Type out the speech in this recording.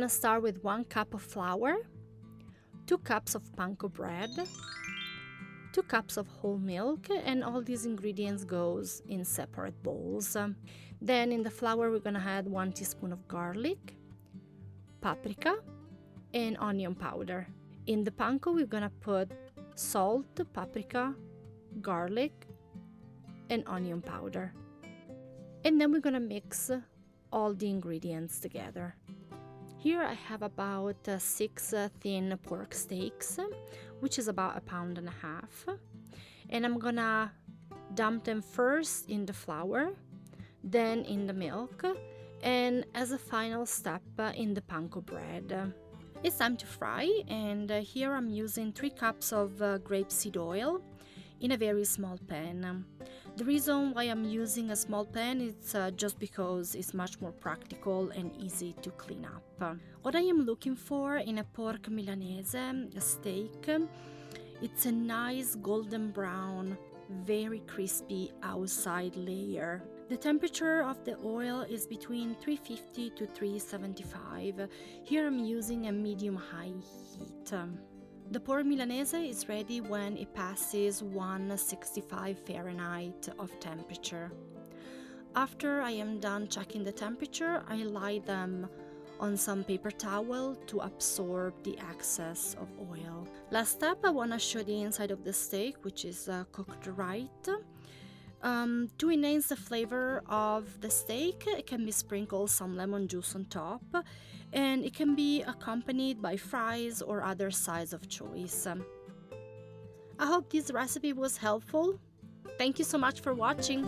gonna start with 1 cup of flour, 2 cups of panko bread, 2 cups of whole milk, and all these ingredients goes in separate bowls. Then in the flour we're gonna add 1 teaspoon of garlic, paprika, and onion powder. In the panko we're gonna put salt, paprika, garlic, and onion powder. And then we're gonna mix all the ingredients together. Here I have about 6 thin pork steaks, which is about 1.5 pounds. And I'm gonna dump them first in the flour, then in the milk, and as a final step in the panko bread. It's time to fry, and here I'm using 3 cups of grapeseed oil in a very small pan. The reason why I'm using a small pan is just because it's much more practical and easy to clean up. What I am looking for in a pork Milanese, a steak, it's a nice golden brown, very crispy outside layer. The temperature of the oil is between 350 to 375. Here I'm using a medium-high heat. The pork Milanese is ready when it passes 165 Fahrenheit of temperature. After I am done checking the temperature, I lie them on some paper towel to absorb the excess of oil. Last step, I want to show the inside of the steak, which is cooked right. To enhance the flavor of the steak, it can be sprinkled some lemon juice on top, and it can be accompanied by fries or other sides of choice. I hope this recipe was helpful. Thank you so much for watching.